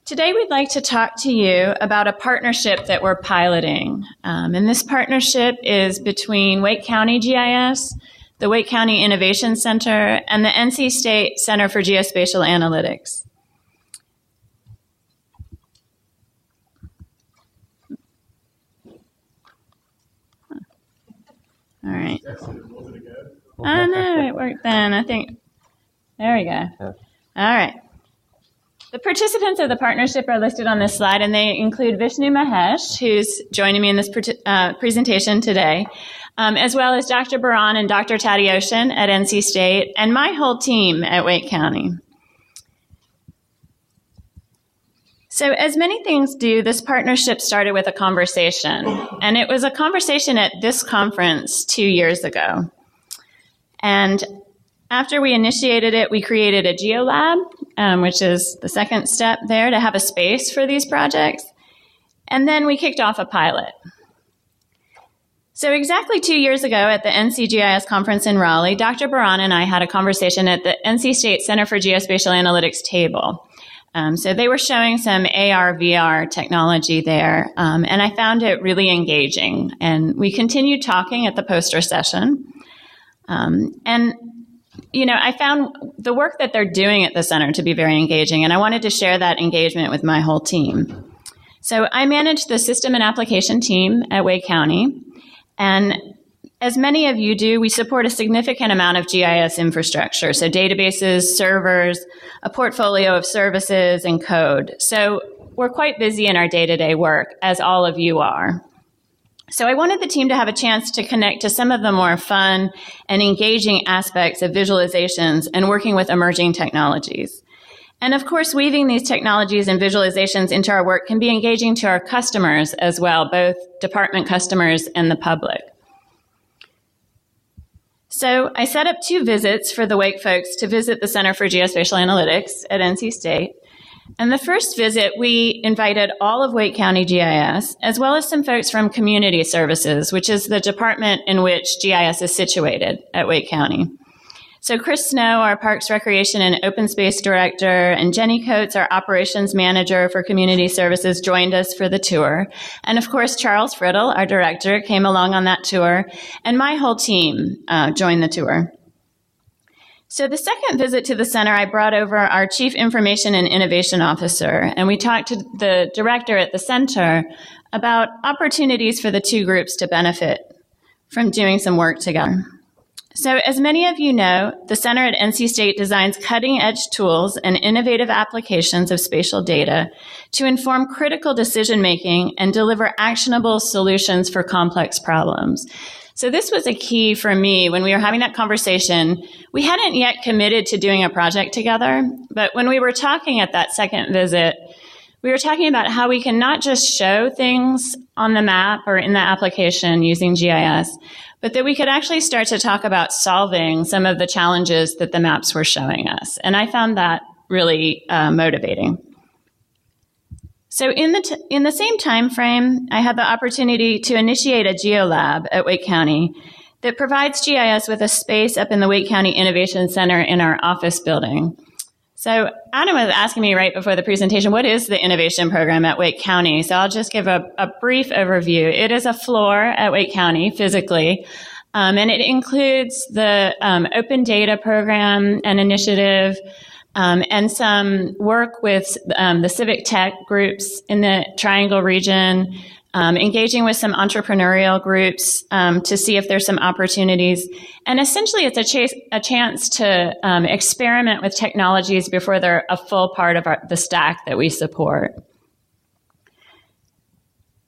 Today we'd like to talk to you about a partnership that we're piloting. And this partnership is between Wake County GIS, the Wake County Innovation Center, and the NC State Center for Geospatial Analytics. All right. Oh, no, it worked then. I think, there we go. All right. The participants of the partnership are listed on this slide, and they include Vishnu Mahesh, who's joining me in this presentation today, as well as Dr. Baran and Dr. Tadioshan at NC State, and my whole team at Wake County. So as many things do, this partnership started with a conversation, and it was a conversation at this conference 2 years ago. And after we initiated it, we created a Geo Lab, which is the second step there, to have a space for these projects. And then we kicked off a pilot. So exactly 2 years ago at the NCGIS conference in Raleigh, Dr. Baran and I had a conversation at the NC State Center for Geospatial Analytics table. So they were showing some AR, VR technology there, and I found it really engaging. And we continued talking at the poster session. You know, I found the work that they're doing at the center to be very engaging, and I wanted to share that engagement with my whole team. So I manage the system and application team at Wake County, and as many of you do, we support a significant amount of GIS infrastructure, so databases, servers, a portfolio of services, and code. So we're quite busy in our day-to-day work, as all of you are. So I wanted the team to have a chance to connect to some of the more fun and engaging aspects of visualizations and working with emerging technologies. And of course, weaving these technologies and visualizations into our work can be engaging to our customers as well, both department customers and the public. So I set up 2 visits for the Wake folks to visit the Center for Geospatial Analytics at NC State. And the first visit, we invited all of Wake County GIS, as well as some folks from Community Services, which is the department in which GIS is situated at Wake County. So Chris Snow, our Parks, Recreation, and Open Space Director, and Jenny Coates, our Operations Manager for Community Services, joined us for the tour. And of course, Charles Friddle, our Director, came along on that tour, and my whole team joined the tour. So the second visit to the center, I brought over our Chief Information and Innovation Officer, and we talked to the director at the center about opportunities for the 2 groups to benefit from doing some work together. So as many of you know, the center at NC State designs cutting-edge tools and innovative applications of spatial data to inform critical decision-making and deliver actionable solutions for complex problems. So this was a key for me when we were having that conversation. We hadn't yet committed to doing a project together, but when we were talking at that second visit, we were talking about how we can not just show things on the map or in the application using GIS, but that we could actually start to talk about solving some of the challenges that the maps were showing us. And I found that really motivating. So in the same time frame, I had the opportunity to initiate a Geo Lab at Wake County that provides GIS with a space up in the Wake County Innovation Center in our office building. So Adam was asking me right before the presentation, what is the innovation program at Wake County? So I'll just give a brief overview. It is a floor at Wake County physically, and it includes the open data program and initiative, and some work with the civic tech groups in the Triangle region, engaging with some entrepreneurial groups to see if there's some opportunities. And essentially, it's a chance to experiment with technologies before they're a full part of the stack that we support.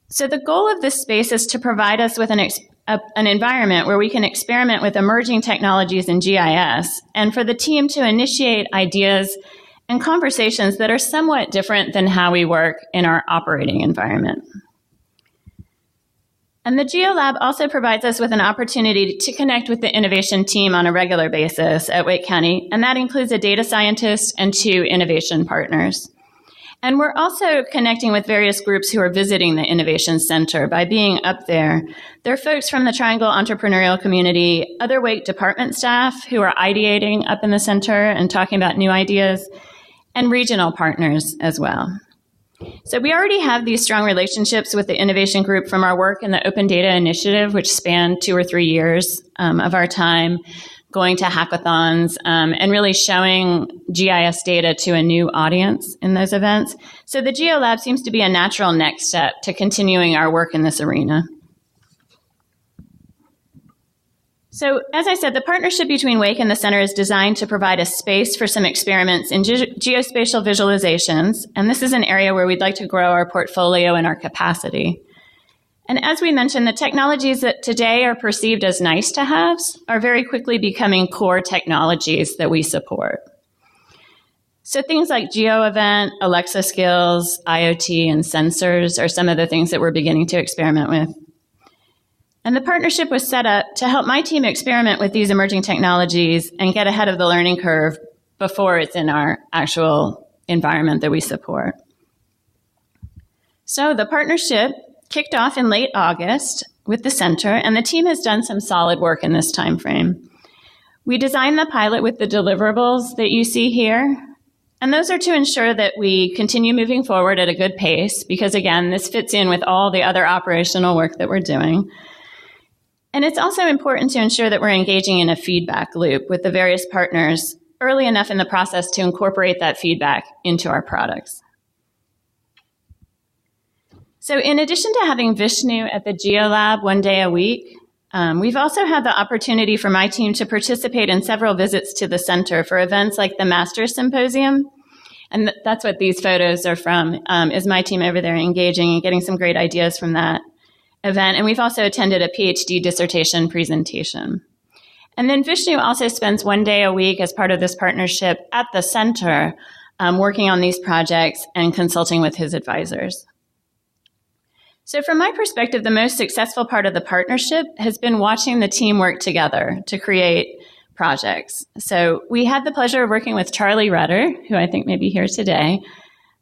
So the goal of this space is to provide us with an environment where we can experiment with emerging technologies in GIS, and for the team to initiate ideas and conversations that are somewhat different than how we work in our operating environment. And the Geo Lab also provides us with an opportunity to connect with the innovation team on a regular basis at Wake County, and that includes a data scientist and 2 innovation partners. And we're also connecting with various groups who are visiting the Innovation Center by being up there. There are folks from the Triangle entrepreneurial community, other Wake department staff who are ideating up in the center and talking about new ideas, and regional partners as well. So we already have these strong relationships with the innovation group from our work in the Open Data Initiative, which spanned 2 or 3 years of our time going to hackathons and really showing GIS data to a new audience in those events. So the Geo Lab seems to be a natural next step to continuing our work in this arena. So as I said, the partnership between Wake and the Center is designed to provide a space for some experiments in geospatial visualizations, and this is an area where we'd like to grow our portfolio and our capacity. And as we mentioned, the technologies that today are perceived as nice-to-haves are very quickly becoming core technologies that we support. So things like GeoEvent, Alexa skills, IoT, and sensors are some of the things that we're beginning to experiment with. And the partnership was set up to help my team experiment with these emerging technologies and get ahead of the learning curve before it's in our actual environment that we support. So the partnership kicked off in late August with the center, and the team has done some solid work in this time frame. We designed the pilot with the deliverables that you see here, and those are to ensure that we continue moving forward at a good pace, because again, this fits in with all the other operational work that we're doing. And it's also important to ensure that we're engaging in a feedback loop with the various partners early enough in the process to incorporate that feedback into our products. So in addition to having Vishnu at the Geo Lab 1 day a week, we've also had the opportunity for my team to participate in several visits to the center for events like the Masters Symposium. And that's what these photos are from, is my team over there engaging and getting some great ideas from that event. And we've also attended a PhD dissertation presentation. And then Vishnu also spends 1 day a week as part of this partnership at the center, working on these projects and consulting with his advisors. So from my perspective, the most successful part of the partnership has been watching the team work together to create projects. So we had the pleasure of working with Charlie Rudder, who I think may be here today,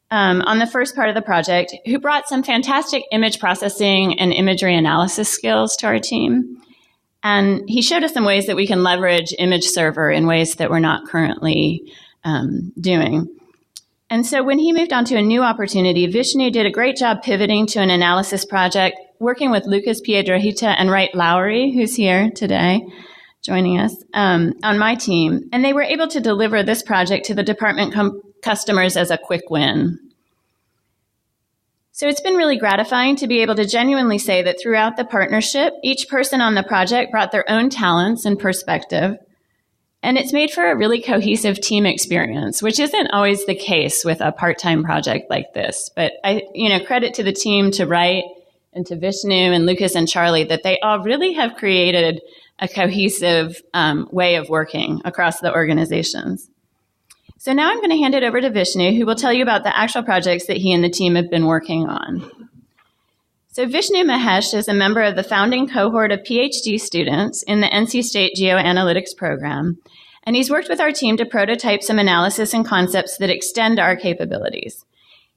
on the first part of the project, who brought some fantastic image processing and imagery analysis skills to our team. And he showed us some ways that we can leverage image server in ways that we're not currently doing. And so when he moved on to a new opportunity, Vishnu did a great job pivoting to an analysis project, working with Lucas Piedrahita and Wright Lowry, who's here today, joining us, on my team. And they were able to deliver this project to the department customers as a quick win. So it's been really gratifying to be able to genuinely say that throughout the partnership, each person on the project brought their own talents and perspective. And it's made for a really cohesive team experience, which isn't always the case with a part-time project like this. But credit to the team, to Wright and to Vishnu and Lucas and Charlie, that they all really have created a cohesive way of working across the organizations. So now I'm going to hand it over to Vishnu, who will tell you about the actual projects that he and the team have been working on. So Vishnu Mahesh is a member of the founding cohort of PhD students in the NC State Geoanalytics program, and he's worked with our team to prototype some analysis and concepts that extend our capabilities.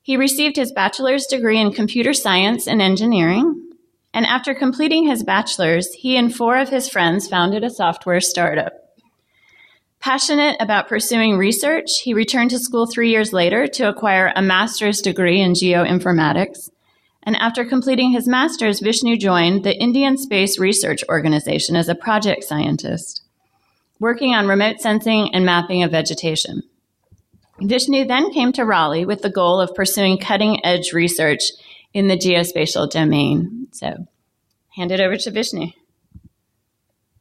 He received his bachelor's degree in computer science and engineering, and after completing his bachelor's, he and 4 of his friends founded a software startup. Passionate about pursuing research, he returned to school 3 years later to acquire a master's degree in geoinformatics. And after completing his master's, Vishnu joined the Indian Space Research Organization as a project scientist, working on remote sensing and mapping of vegetation. Vishnu then came to Raleigh with the goal of pursuing cutting-edge research in the geospatial domain. So, hand it over to Vishnu.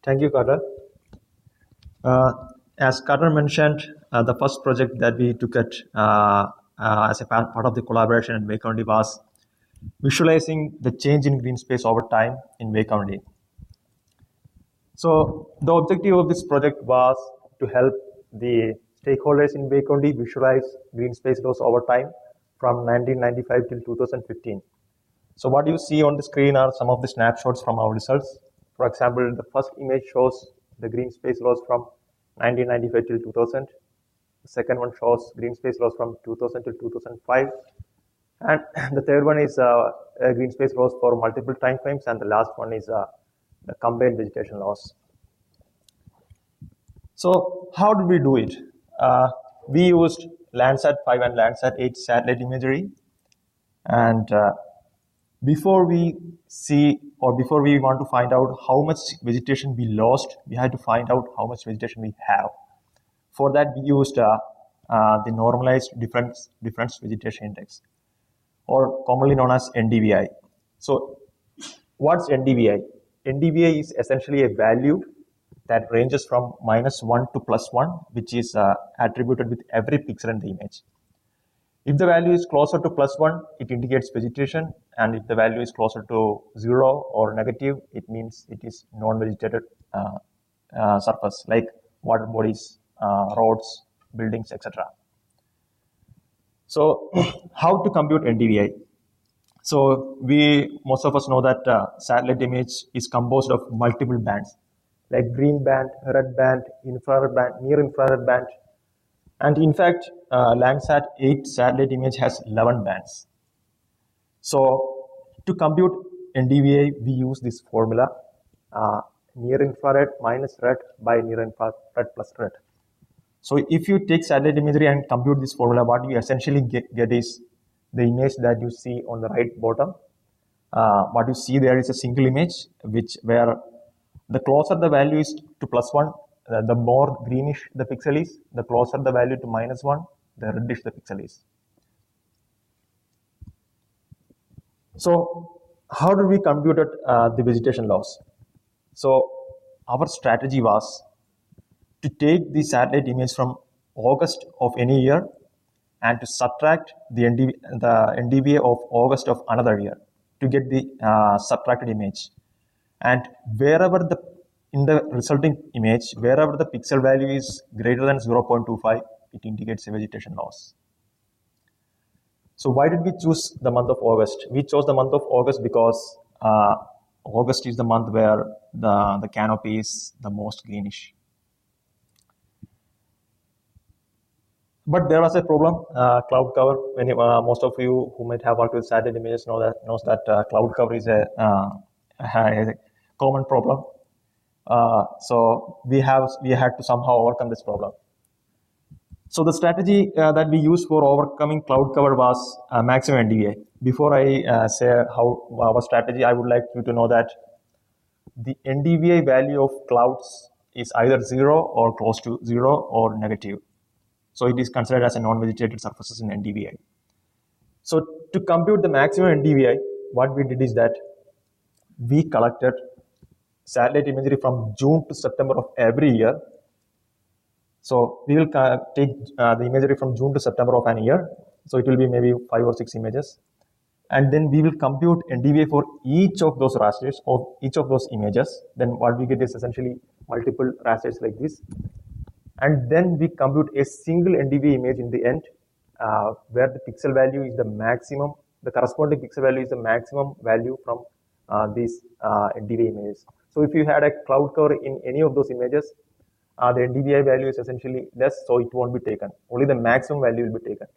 Thank you, Carter. As Carter mentioned, the first project that we took it as a part of the collaboration in Wake County was visualizing the change in green space over time in Wake County. So the objective of this project was to help the stakeholders in Wake County visualize green space loss over time from 1995 till 2015. So what you see on the screen are some of the snapshots from our results. For example, the first image shows the green space loss from 1995 till 2000. The second one shows green space loss from 2000 till 2005. And the third one is a green space loss for multiple time frames. And the last one is the combined vegetation loss. So how did we do it? We used Landsat 5 and Landsat 8 satellite imagery. And before we see, or before we want to find out how much vegetation we lost, we had to find out how much vegetation we have. For that, we used the normalized difference vegetation index, or commonly known as NDVI. So what's NDVI? NDVI is essentially a value that ranges from -1 to +1, which is attributed with every pixel in the image. If the value is closer to +1, it indicates vegetation, and if the value is closer to 0 or negative, it means it is non-vegetated surface, like water bodies, roads, buildings, etc. So how to compute NDVI? So most of us know that satellite image is composed of multiple bands, like green band, red band, infrared band, near infrared band. And in fact, Landsat 8 satellite image has 11 bands. So to compute NDVI, we use this formula, near infrared minus red by near infrared plus red. So if you take satellite imagery and compute this formula, what you essentially get is the image that you see on the right bottom. What you see there is a single image, where the closer the value is to +1, the more greenish the pixel is. The closer the value to -1, the reddish the pixel is. So how did we compute the vegetation loss? So our strategy was to take the satellite image from August of any year and to subtract the NDVI of August of another year to get the subtracted image. And in the resulting image, wherever the pixel value is greater than 0.25, it indicates a vegetation loss. So why did we choose the month of August? We chose the month of August because August is the month where the canopy is the most greenish. But there was a problem, cloud cover. Most of you who might have worked with satellite images knows that cloud cover is a common problem. So we had to somehow overcome this problem. So the strategy that we used for overcoming cloud cover was maximum NDVI. Before I say how our strategy, I would like you to know that the NDVI value of clouds is either 0 or close to 0 or negative. So it is considered as a non-vegetated surfaces in NDVI. So to compute the maximum NDVI, what we did is that we collected satellite imagery from June to September of every year. So we will take the imagery from June to September of an year. So it will be maybe 5 or 6 images. And then we will compute NDVI for each of those rasters or each of those images. Then what we get is essentially multiple rasters like this. And then we compute a single NDVI image in the end, where the pixel value is the maximum, the corresponding pixel value is the maximum value from these NDVI images. So if you had a cloud cover in any of those images, the NDVI value is essentially less, so it won't be taken. Only the maximum value will be taken.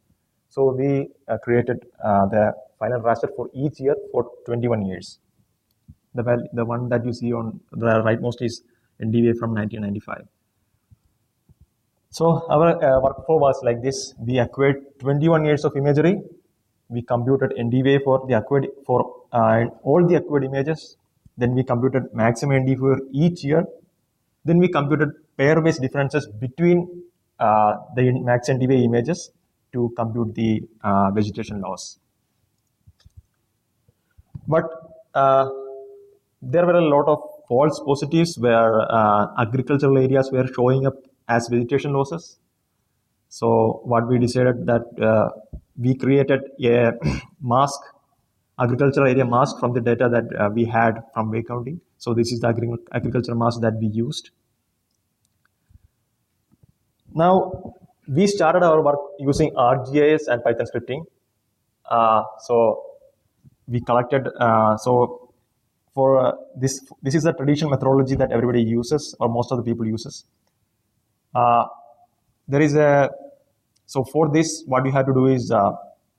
So we created the final raster for each year for 21 years. The one that you see on the rightmost is NDVI from 1995. So our workflow was like this. We acquired 21 years of imagery. We computed NDVI for all the acquired images. Then we computed maximum NDVI for each year. Then we computed pair-based differences between the max NDVI images to compute the vegetation loss. But there were a lot of false positives where agricultural areas were showing up as vegetation losses. So what we decided that we created a mask, agricultural area mask from the data that we had from wake counting. So this is the agricultural mask that we used. Now we started our work using ArcGIS and Python scripting. So we collected, this is a traditional methodology that everybody uses, or most of the people uses. So for this, what you have to do is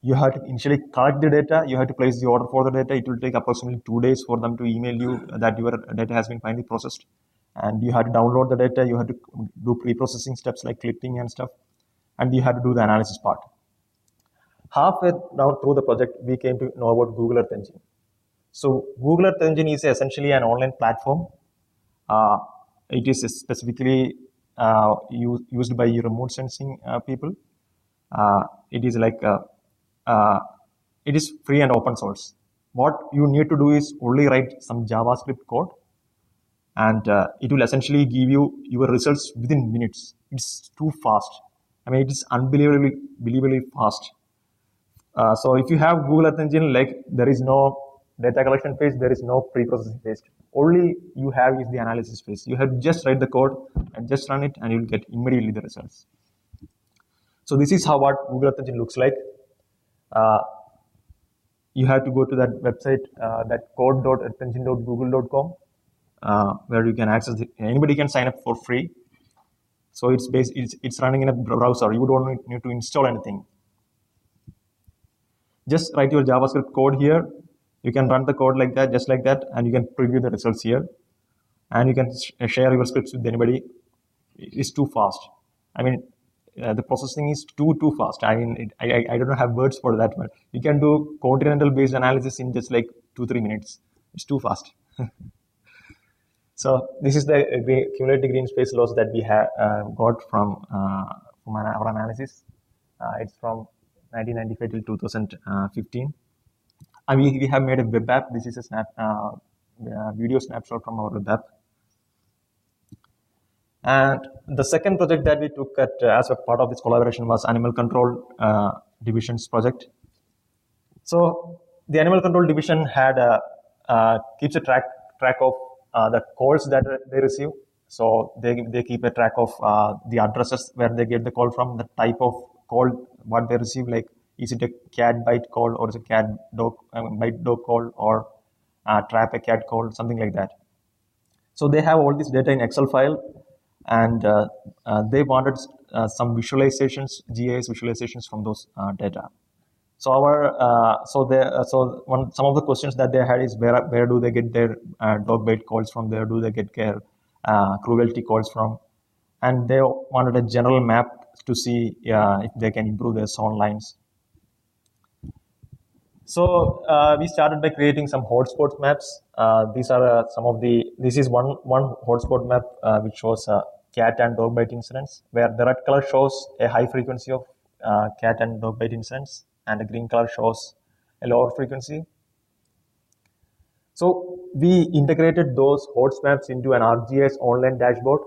you have to initially collect the data, you have to place the order for the data. It will take approximately 2 days for them to email you that your data has been finally processed. And you have to download the data, you have to do pre-processing steps like clipping and stuff, and you have to do the analysis part. halfway down through the project, we came to know about Google Earth Engine. So Google Earth Engine is essentially an online platform. It is specifically used by remote sensing people. It is like it is free and open source. What you need to do is only write some JavaScript code, and it will essentially give you your results within minutes. It's too fast. I mean, it is unbelievably fast. So if you have Google Earth Engine, like there is no data collection phase, there is no pre-processing phase. Only you have is the analysis phase. You have to just write the code and just run it, and you'll get immediately the results. So this is how what Google Earth Engine looks like. You have to go to that website, that code.earthengine.google.com, where you can access it. Anybody can sign up for free. So it's running in a browser. You don't need to install anything. Just write your JavaScript code here. You can run the code like that, just like that, and you can preview the results here. And you can share your scripts with anybody. It's too fast. I mean, the processing is too fast. I mean, I don't have words for that, but you can do continental-based analysis in just like 2-3 minutes. It's too fast. So this is the cumulative green space loss that we have got from our analysis. It's from 1995 till 2015. And we have made a web app. This is a video snapshot from our web app. And the second project that we took as a part of this collaboration was Animal Control Division's project. So the Animal Control Division had keeps a track of the calls that they receive. So they keep a track of the addresses where they get the call from, the type of call what they receive, like is it a cat bite call, or is it a cat dog bite dog call, or trap a cat call, something like that. So they have all this data in Excel file, and they wanted some visualizations, GIS visualizations from those data. So some of the questions that they had is where do they get their dog bite calls from? Where do they get their cruelty calls from? And they wanted a general map to see if they can improve their zone lines. So we started by creating some hotspot maps. These are this is one hotspot map which shows cat and dog bite incidents, where the red color shows a high frequency of cat and dog bite incidents, and the green color shows a lower frequency. So we integrated those host maps into an ArcGIS online dashboard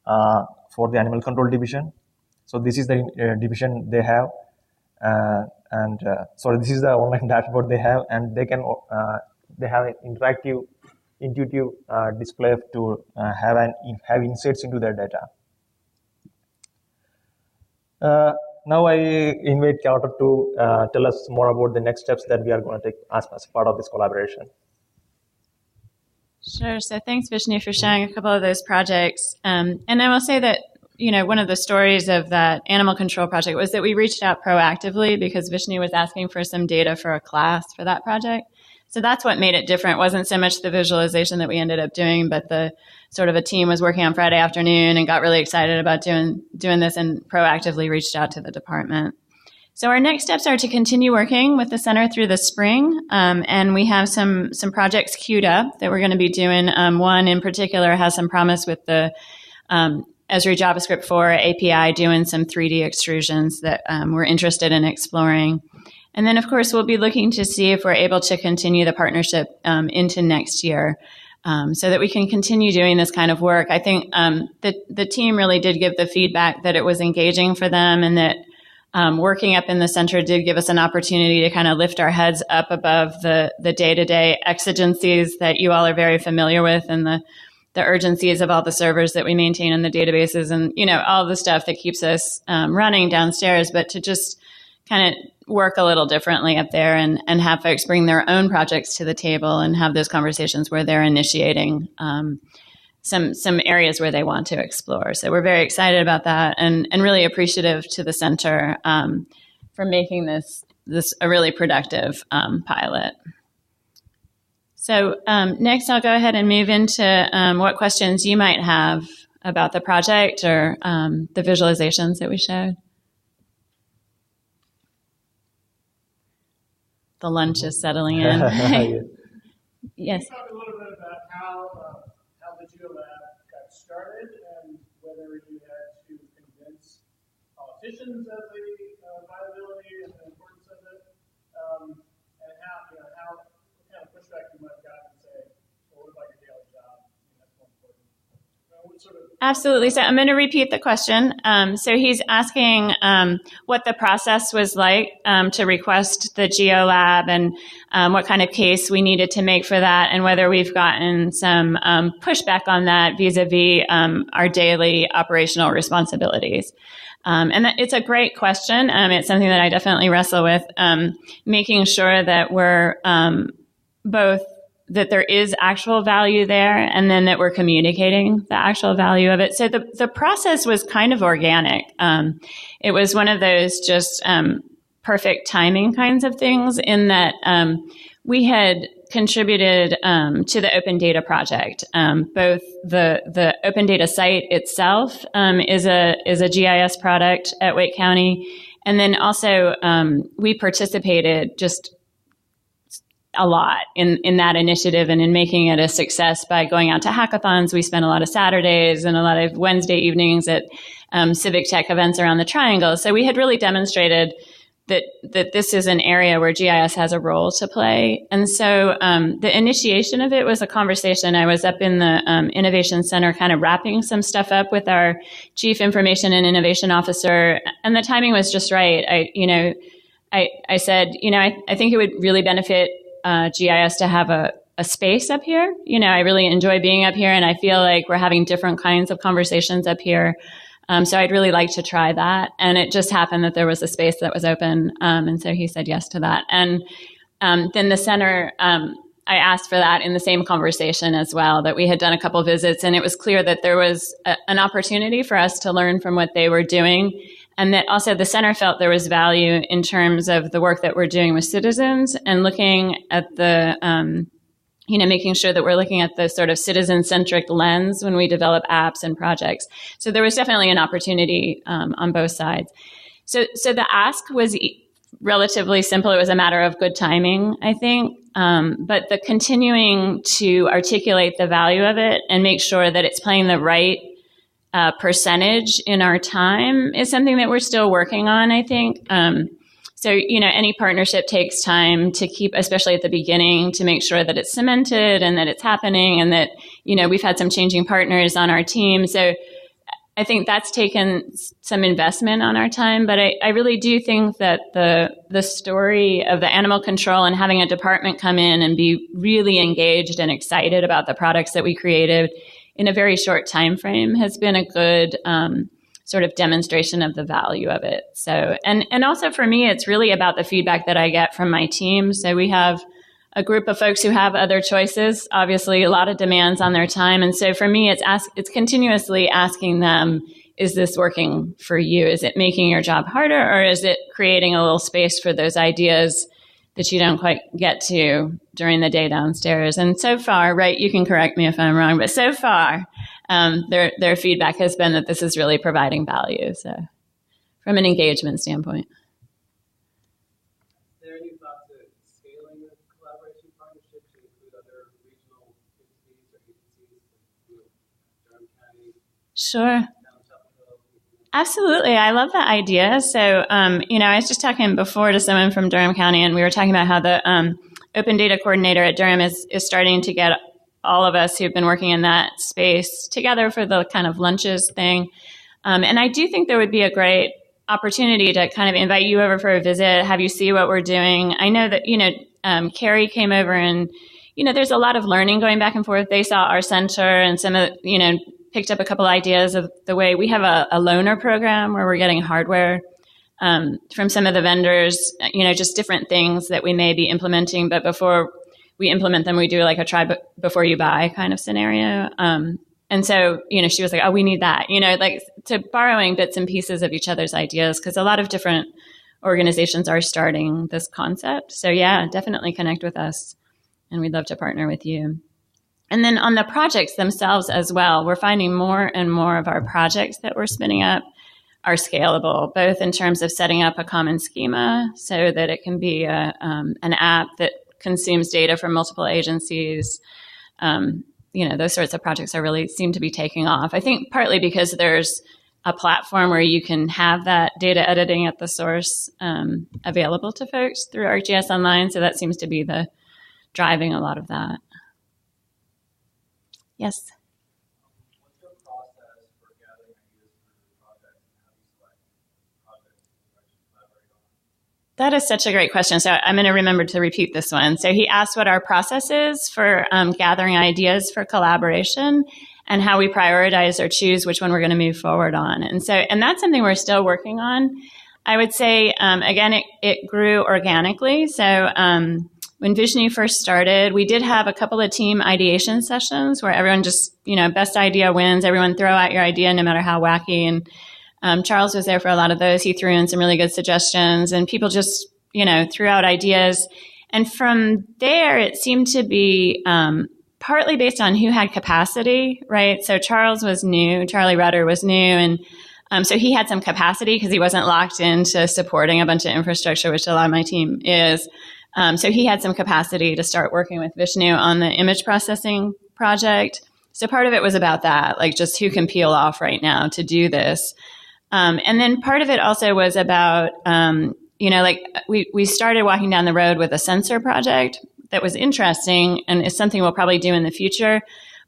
for the Animal Control Division. So this is the division they have, sorry, this is the online dashboard they have, and they have an interactive, intuitive display to have insights into their data. Now I invite Carter to tell us more about the next steps that we are going to take as part of this collaboration. Sure. So thanks, Vishnu, for sharing a couple of those projects. And I will say that, one of the stories of that animal control project was that we reached out proactively because Vishnu was asking for some data for a class for that project. So that's what made it different. It wasn't so much the visualization that we ended up doing, but the sort of a team was working on Friday afternoon and got really excited about doing this and proactively reached out to the department. So our next steps are to continue working with the center through the spring, and we have some projects queued up that we're going to be doing. One in particular has some promise with the Esri JavaScript 4 API, doing some 3D extrusions that we're interested in exploring. And then, of course, we'll be looking to see if we're able to continue the partnership into next year so that we can continue doing this kind of work. I think the team really did give the feedback that it was engaging for them, and that working up in the center did give us an opportunity to kind of lift our heads up above the day-to-day exigencies that you all are very familiar with, and the urgencies of all the servers that we maintain in the databases, and all the stuff that keeps us running downstairs, but to just kind of work a little differently up there and have folks bring their own projects to the table and have those conversations where they're initiating some areas where they want to explore. So we're very excited about that, and really appreciative to the center for making this a really productive pilot. So next, I'll go ahead and move into what questions you might have about the project or the visualizations that we showed. the lunch is settling in. Yeah. Yes. Can you talk a little bit about how the Geo Lab got started and whether you had to convince politicians of the viability and the importance of it, and how what kind of pushback you might have gotten and say, well, what about your daily job? I mean, that's more important. What sort of Absolutely. So I'm going to repeat the question. So he's asking what the process was like to request the Geo Lab and what kind of case we needed to make for that, and whether we've gotten some pushback on that vis-a-vis our daily operational responsibilities. It's a great question. It's something that I definitely wrestle with, making sure that we're both that there is actual value there, and then that we're communicating the actual value of it. So the process was kind of organic. It was one of those just perfect timing kinds of things, in that we had contributed to the Open Data project. Both the Open Data site itself is a GIS product at Wake County, and then also we participated just a lot in that initiative and in making it a success by going out to hackathons. We spent a lot of Saturdays and a lot of Wednesday evenings at civic tech events around the Triangle. So we had really demonstrated that this is an area where GIS has a role to play. And so the initiation of it was a conversation. I was up in the Innovation Center kind of wrapping some stuff up with our Chief Information and Innovation Officer, and the timing was just right. I said, I think it would really benefit GIS to have a space up here. I really enjoy being up here, and I feel like we're having different kinds of conversations up here. So I'd really like to try that. And it just happened that there was a space that was open. And so he said yes to that. And then the center, I asked for that in the same conversation as well, that we had done a couple visits, and it was clear that there was an opportunity for us to learn from what they were doing. And that also the center felt there was value in terms of the work that we're doing with citizens, and looking at the, making sure that we're looking at the sort of citizen-centric lens when we develop apps and projects. So there was definitely an opportunity on both sides. So the ask was relatively simple. It was a matter of good timing, I think. But the continuing to articulate the value of it and make sure that it's playing the right percentage in our time is something that we're still working on, I think. So, any partnership takes time to keep, especially at the beginning, to make sure that it's cemented and that it's happening, and that, we've had some changing partners on our team. So I think that's taken some investment on our time. But I really do think that the story of the animal control and having a department come in and be really engaged and excited about the products that we created in a very short time frame has been a good sort of demonstration of the value of it. So, and also for me, it's really about the feedback that I get from my team. So we have a group of folks who have other choices, obviously a lot of demands on their time. And so for me, it's continuously asking them, is this working for you? Is it making your job harder, or is it creating a little space for those ideas that you don't quite get to during the day downstairs? And so far, right, you can correct me if I'm wrong, but so far, their feedback has been that this is really providing value. So from an engagement standpoint. Is there any thought to scaling the collaboration partnership to include other regional entities or agencies like Durham County? Sure. Absolutely. I love that idea. So, I was just talking before to someone from Durham County, and we were talking about how the Open Data Coordinator at Durham is starting to get all of us who've been working in that space together for the kind of lunches thing. And I do think there would be a great opportunity to kind of invite you over for a visit, have you see what we're doing. I know that, Carrie came over, and, there's a lot of learning going back and forth. They saw our center, and some of, picked up a couple ideas of the way we have a loaner program where we're getting hardware from some of the vendors, just different things that we may be implementing. But before we implement them, we do like a try before you buy kind of scenario. And so, she was like, oh, we need that, like to borrowing bits and pieces of each other's ideas, because a lot of different organizations are starting this concept. So yeah, definitely connect with us, and we'd love to partner with you. And then on the projects themselves as well, we're finding more and more of our projects that we're spinning up are scalable, both in terms of setting up a common schema so that it can be an app that consumes data from multiple agencies. Those sorts of projects are really seem to be taking off. I think partly because there's a platform where you can have that data editing at the source available to folks through ArcGIS Online. So that seems to be the driving a lot of that. Yes. What's your process for gathering ideas for the project, and how do you select projects to actually collaborate on? That is such a great question. So I'm going to remember to repeat this one. So he asked what our process is for gathering ideas for collaboration and how we prioritize or choose which one we're going to move forward on. And that's something we're still working on. I would say, again, it grew organically. So when Vishnu first started, we did have a couple of team ideation sessions where everyone just, best idea wins. Everyone throw out your idea no matter how wacky. And Charles was there for a lot of those. He threw in some really good suggestions and people just, threw out ideas. And from there, it seemed to be partly based on who had capacity, right? So Charles was new, Charlie Rudder was new, and so he had some capacity because he wasn't locked into supporting a bunch of infrastructure, which a lot of my team is. So he had some capacity to start working with Vishnu on the image processing project. So part of it was about that, like just who can peel off right now to do this. And then part of it also was about, we started walking down the road with a sensor project that was interesting and is something we'll probably do in the future.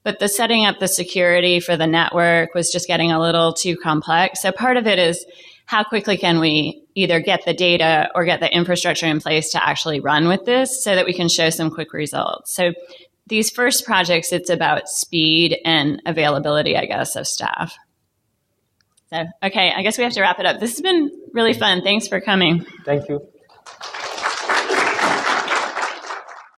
But the setting up the security for the network was just getting a little too complex. So part of it is how quickly can we either get the data or get the infrastructure in place to actually run with this so that we can show some quick results. So these first projects, it's about speed and availability, I guess, of staff. So, okay, I guess we have to wrap it up. This has been really fun. Thanks for coming. Thank you.